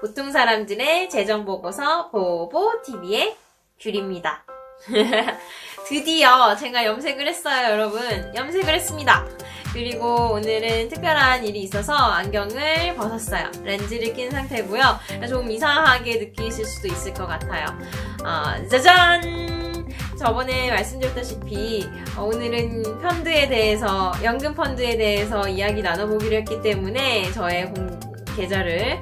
보통 사람들의 재정보고서 보보TV의 귤입니다. 드디어 제가 염색을 했어요, 여러분. 염색을 했습니다. 그리고 오늘은 특별한 일이 있어서 안경을 벗었어요. 렌즈를 낀 상태고요. 조금 이상하게 느끼실 수도 있을 것 같아요. 짜잔! 저번에 말씀드렸다시피 오늘은 펀드에 대해서, 연금 펀드에 대해서 이야기 나눠보기로 했기 때문에 저의 계좌를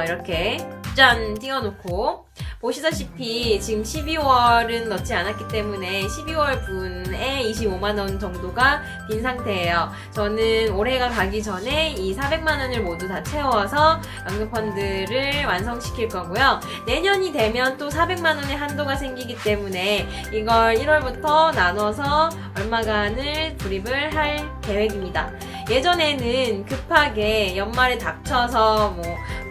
이렇게 짠! 띄워놓고, 보시다시피 지금 12월은 넣지 않았기 때문에 12월 분에 25만원 정도가 빈 상태예요. 저는 올해가 가기 전에 이 400만원을 모두 다 채워서 연금펀드를 완성시킬 거고요. 내년이 되면 또 400만원의 한도가 생기기 때문에 이걸 1월부터 나눠서 얼마간을 불입을 할 계획입니다. 예전에는 급하게 연말에 닥쳐서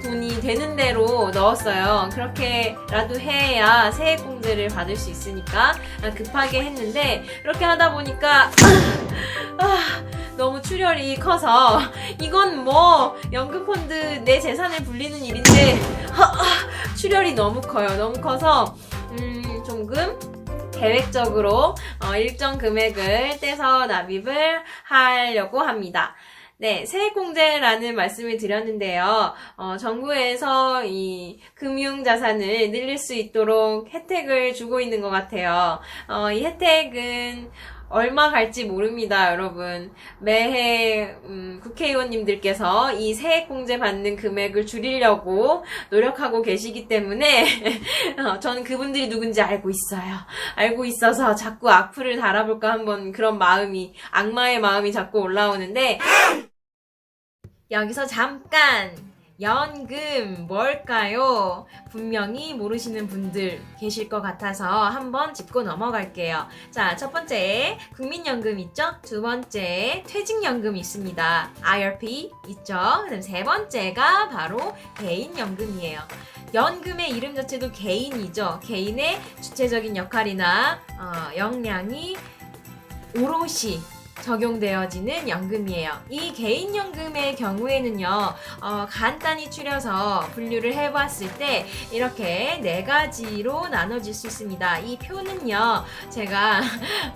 돈이 되는 대로 넣었어요. 그렇게라도 해야 세액공제를 받을 수 있으니까 급하게 했는데, 그렇게 하다 보니까 너무 출혈이 커서 이건 연금펀드 내 재산을 불리는 일인데 출혈이 너무 커요. 너무 커서 조금 계획적으로 일정 금액을 떼서 납입을 하려고 합니다. 네, 세액공제라는 말씀을 드렸는데요. 정부에서 이 금융자산을 늘릴 수 있도록 혜택을 주고 있는 것 같아요. 이 혜택은 얼마 갈지 모릅니다, 여러분. 매해 국회의원님들께서 이 세액공제 받는 금액을 줄이려고 노력하고 계시기 때문에 저는 그분들이 누군지 알고 있어요. 알고 있어서 자꾸 악플을 달아볼까 한번 그런 악마의 마음이 자꾸 올라오는데, 여기서 잠깐! 연금 뭘까요? 분명히 모르시는 분들 계실 것 같아서 한번 짚고 넘어갈게요. 자, 첫 번째 국민연금 있죠? 두 번째 퇴직연금 있습니다. IRP 있죠? 그다음 세 번째가 바로 개인연금이에요. 연금의 이름 자체도 개인이죠. 개인의 주체적인 역할이나 역량이 오롯이 적용되어지는 연금이에요. 이 개인연금의 경우에는요, 간단히 추려서 분류를 해봤을 때 이렇게 네 가지로 나눠질 수 있습니다. 이 표는요, 제가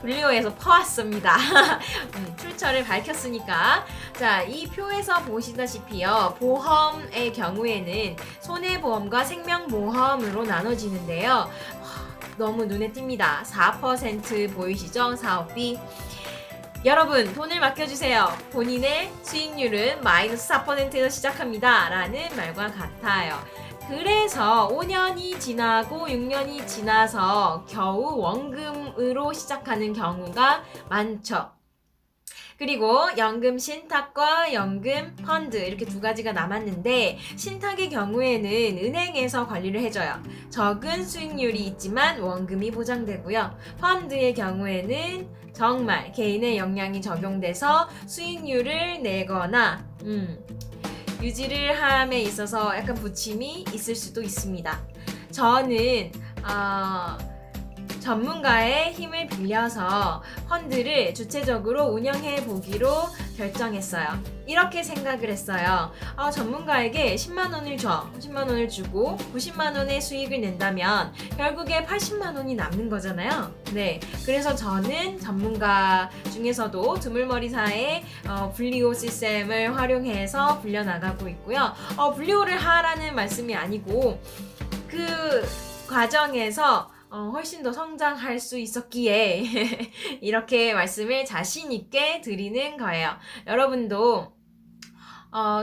분류해서 퍼왔습니다. 출처를 밝혔으니까. 자, 이 표에서 보시다시피요, 보험의 경우에는 손해보험과 생명보험으로 나눠지는데요. 너무 눈에 띕니다. 4% 보이시죠? 사업비. 여러분, 돈을 맡겨주세요. 본인의 수익률은 마이너스 4%에서 시작합니다. 라는 말과 같아요. 그래서 5년이 지나고 6년이 지나서 겨우 원금으로 시작하는 경우가 많죠. 그리고 연금 신탁과 연금 펀드 이렇게 두 가지가 남았는데, 신탁의 경우에는 은행에서 관리를 해줘요. 적은 수익률이 있지만 원금이 보장되고요. 펀드의 경우에는 정말 개인의 역량이 적용돼서 수익률을 내거나 유지를 함에 있어서 약간 부침이 있을 수도 있습니다. 저는 전문가의 힘을 빌려서 펀드를 주체적으로 운영해 보기로 결정했어요. 이렇게 생각을 했어요. 전문가에게 10만원을 줘. 10만원을 주고 90만원의 수익을 낸다면 결국에 80만원이 남는 거잖아요. 네. 그래서 저는 전문가 중에서도 두물머리사의 분리호 시스템을 활용해서 불려나가고 있고요. 분리호를 하라는 말씀이 아니고 그 과정에서 훨씬 더 성장할 수 있었기에 이렇게 말씀을 자신 있게 드리는 거예요. 여러분도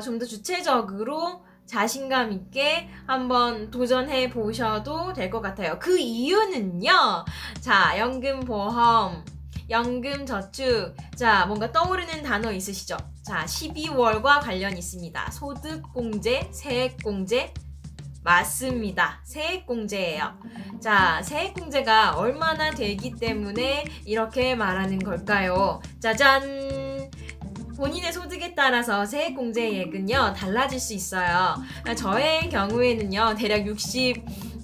좀 더 주체적으로 자신감 있게 한번 도전해 보셔도 될 것 같아요. 그 이유는요. 자, 연금보험, 연금저축. 자, 뭔가 떠오르는 단어 있으시죠? 자, 12월과 관련 있습니다. 소득공제, 세액공제. 맞습니다. 세액공제예요. 자, 세액공제가 얼마나 되기 때문에 이렇게 말하는 걸까요? 짜잔! 본인의 소득에 따라서 세액공제액은요, 달라질 수 있어요. 저의 경우에는요, 대략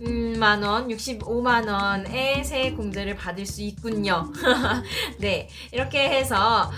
60만 원, 65만원의 세액공제를 받을 수 있군요. 네, 이렇게 해서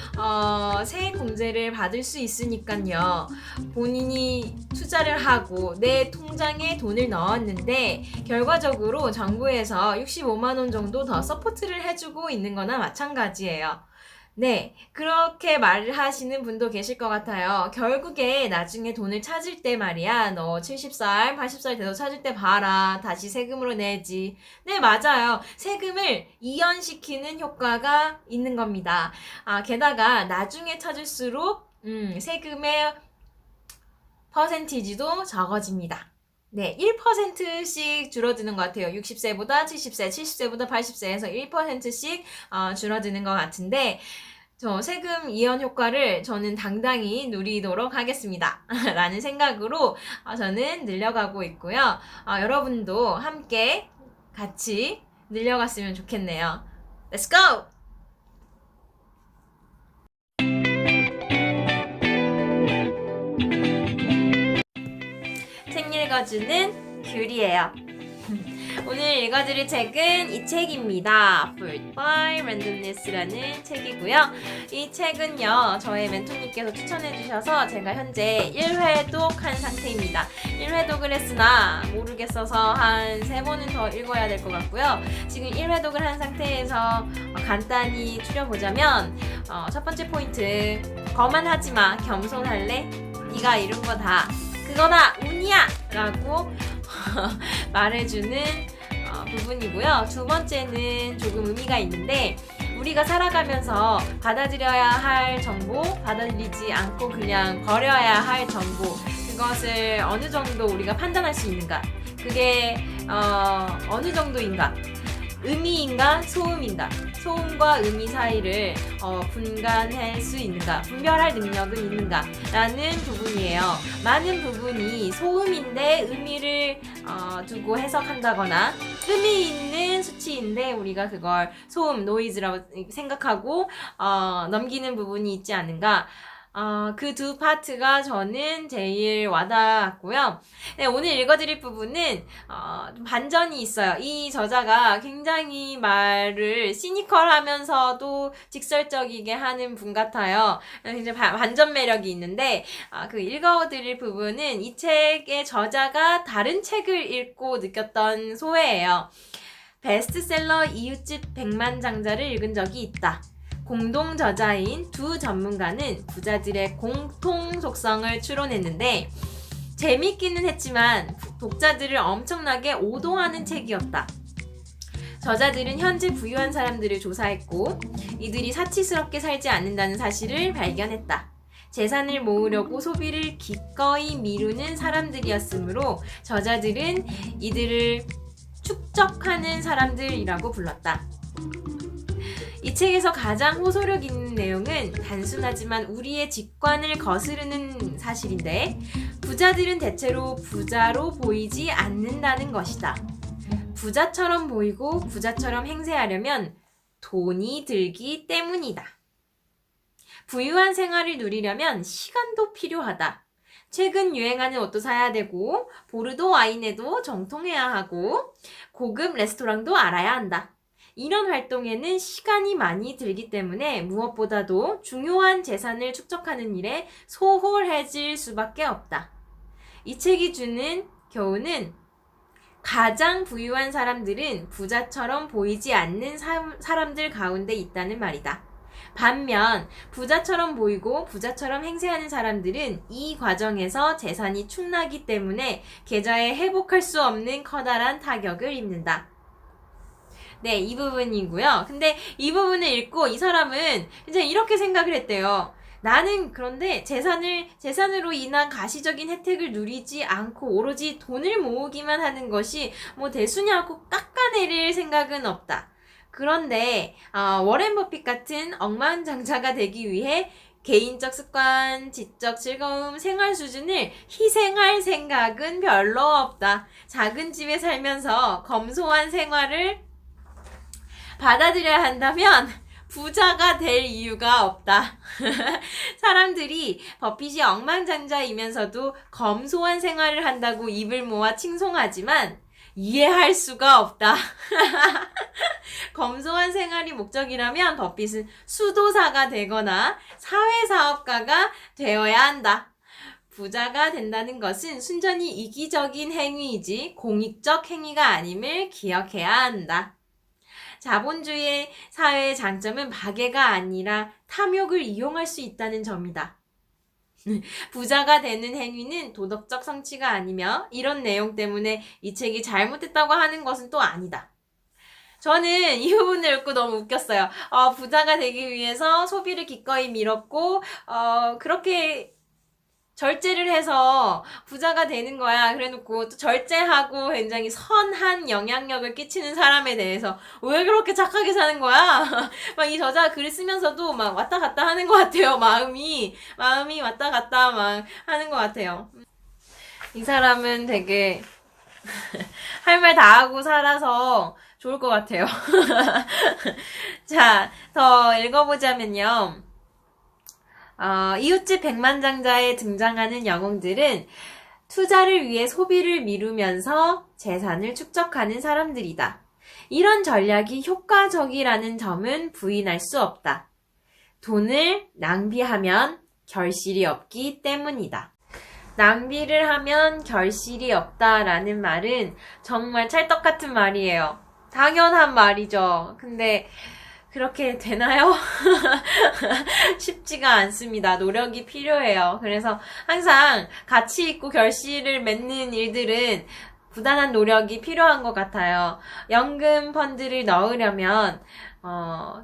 세액공제를 받을 수 있으니까요. 본인이 투자를 하고 내 통장에 돈을 넣었는데 결과적으로 정부에서 65만원 정도 더 서포트를 해주고 있는 거나 마찬가지예요. 네, 그렇게 말을 하시는 분도 계실 것 같아요. 결국에 나중에 돈을 찾을 때 말이야, 너 70살, 80살 돼서 찾을 때 봐라. 다시 세금으로 내지. 네, 맞아요. 세금을 이연시키는 효과가 있는 겁니다. 게다가 나중에 찾을수록 세금의 퍼센티지도 적어집니다. 네, 1%씩 줄어드는 것 같아요. 60세보다 70세, 70세보다 80세에서 1%씩 줄어드는 것 같은데 저 세금 이연 효과를 저는 당당히 누리도록 하겠습니다. 라는 생각으로 저는 늘려가고 있고요. 여러분도 함께 같이 늘려갔으면 좋겠네요. Let's go! 책 읽어주는 귤이에요. 오늘 읽어드릴 책은 이 책입니다. Fruit by Randomness라는 책이고요. 이 책은요, 저의 멘토님께서 추천해주셔서 제가 현재 1회독한 상태입니다. 1회독을 했으나 모르겠어서 한 3번은 더 읽어야 될 것 같고요. 지금 1회독을 한 상태에서 간단히 추려보자면 첫 번째 포인트, 거만하지마, 겸손할래? 네가 이룬 거 다 그거나 운이야! 라고 말해주는 부분이고요. 두 번째는 조금 의미가 있는데 우리가 살아가면서 받아들여야 할 정보, 받아들이지 않고 그냥 버려야 할 정보, 그것을 어느 정도 우리가 판단할 수 있는가, 그게 어느 정도인가, 의미인가 소음인가, 소음과 의미 사이를 분간할 수 있는가, 분별할 능력은 있는가 라는 부분이에요. 많은 부분이 소음인데 의미를 두고 해석한다거나 의미 있는 수치인데 우리가 그걸 소음, 노이즈라고 생각하고 넘기는 부분이 있지 않은가. 그 두 파트가 저는 제일 와닿았고요. 네, 오늘 읽어드릴 부분은 좀 반전이 있어요. 이 저자가 굉장히 말을 시니컬하면서도 직설적이게 하는 분 같아요. 굉장히 반전 매력이 있는데 그 읽어드릴 부분은 이 책의 저자가 다른 책을 읽고 느꼈던 소회예요. 베스트셀러 이웃집 백만장자를 읽은 적이 있다. 공동 저자인 두 전문가는 부자들의 공통 속성을 추론했는데 재밌기는 했지만 독자들을 엄청나게 오도하는 책이었다. 저자들은 현재 부유한 사람들을 조사했고 이들이 사치스럽게 살지 않는다는 사실을 발견했다. 재산을 모으려고 소비를 기꺼이 미루는 사람들이었으므로 저자들은 이들을 축적하는 사람들이라고 불렀다. 이 책에서 가장 호소력 있는 내용은 단순하지만 우리의 직관을 거스르는 사실인데 부자들은 대체로 부자로 보이지 않는다는 것이다. 부자처럼 보이고 부자처럼 행세하려면 돈이 들기 때문이다. 부유한 생활을 누리려면 시간도 필요하다. 최근 유행하는 옷도 사야 되고 보르도 와인에도 정통해야 하고 고급 레스토랑도 알아야 한다. 이런 활동에는 시간이 많이 들기 때문에 무엇보다도 중요한 재산을 축적하는 일에 소홀해질 수밖에 없다. 이 책이 주는 교훈은 가장 부유한 사람들은 부자처럼 보이지 않는 사람들 가운데 있다는 말이다. 반면 부자처럼 보이고 부자처럼 행세하는 사람들은 이 과정에서 재산이 축나기 때문에 계좌에 회복할 수 없는 커다란 타격을 입는다. 네, 이 부분이고요. 근데 이 부분을 읽고 이 사람은 이제 이렇게 생각을 했대요. 나는 그런데 재산으로 인한 가시적인 혜택을 누리지 않고 오로지 돈을 모으기만 하는 것이 뭐 대수냐고 깎아내릴 생각은 없다. 그런데 워렌 버핏 같은 억만장자가 되기 위해 개인적 습관, 지적 즐거움, 생활 수준을 희생할 생각은 별로 없다. 작은 집에 살면서 검소한 생활을 받아들여야 한다면 부자가 될 이유가 없다. 사람들이 버핏이 억만장자이면서도 검소한 생활을 한다고 입을 모아 칭송하지만 이해할 수가 없다. 검소한 생활이 목적이라면 버핏은 수도사가 되거나 사회사업가가 되어야 한다. 부자가 된다는 것은 순전히 이기적인 행위이지 공익적 행위가 아님을 기억해야 한다. 자본주의 사회의 장점은 박애가 아니라 탐욕을 이용할 수 있다는 점이다. 부자가 되는 행위는 도덕적 성취가 아니며 이런 내용 때문에 이 책이 잘못됐다고 하는 것은 또 아니다. 저는 이 부분을 읽고 너무 웃겼어요. 부자가 되기 위해서 소비를 기꺼이 밀었고 그렇게 절제를 해서 부자가 되는 거야. 그래놓고 또 절제하고 굉장히 선한 영향력을 끼치는 사람에 대해서 왜 그렇게 착하게 사는 거야? 막 이 저자가 글을 쓰면서도 막 왔다 갔다 하는 것 같아요. 마음이 왔다 갔다 막 하는 것 같아요. 이 사람은 되게 할 말 다 하고 살아서 좋을 것 같아요. 자, 더 읽어보자면요. 이웃집 백만장자에 등장하는 영웅들은 투자를 위해 소비를 미루면서 재산을 축적하는 사람들이다. 이런 전략이 효과적이라는 점은 부인할 수 없다. 돈을 낭비하면 결실이 없기 때문이다. 낭비를 하면 결실이 없다라는 말은 정말 찰떡 같은 말이에요. 당연한 말이죠. 근데 그렇게 되나요? 쉽지가 않습니다. 노력이 필요해요. 그래서 항상 가치 있고 결실을 맺는 일들은 부단한 노력이 필요한 것 같아요. 연금 펀드를 넣으려면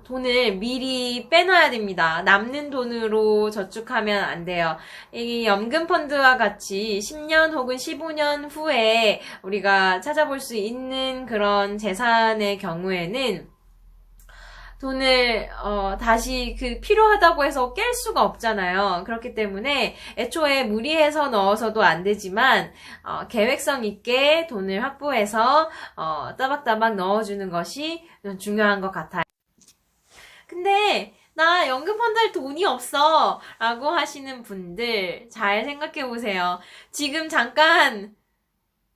돈을 미리 빼놔야 됩니다. 남는 돈으로 저축하면 안 돼요. 이 연금 펀드와 같이 10년 혹은 15년 후에 우리가 찾아볼 수 있는 그런 재산의 경우에는 돈을 다시 필요하다고 해서 깰 수가 없잖아요. 그렇기 때문에 애초에 무리해서 넣어서도 안 되지만 계획성 있게 돈을 확보해서 따박따박 넣어주는 것이 중요한 것 같아요. 근데 나 연금펀드에 돈이 없어 라고 하시는 분들 잘 생각해 보세요. 지금 잠깐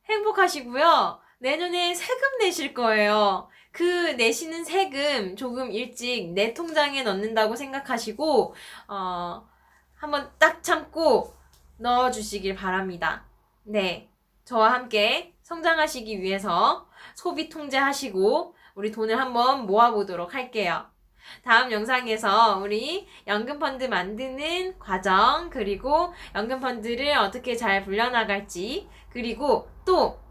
행복하시고요. 내년에 세금 내실 거예요. 그 내시는 세금 조금 일찍 내 통장에 넣는다고 생각하시고 한번 딱 참고 넣어주시길 바랍니다. 네, 저와 함께 성장하시기 위해서 소비 통제하시고 우리 돈을 한번 모아보도록 할게요. 다음 영상에서 우리 연금펀드 만드는 과정, 그리고 연금펀드를 어떻게 잘 불려나갈지, 그리고 또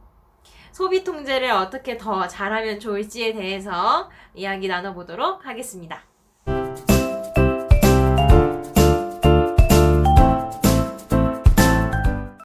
소비 통제를 어떻게 더 잘하면 좋을지에 대해서 이야기 나눠보도록 하겠습니다.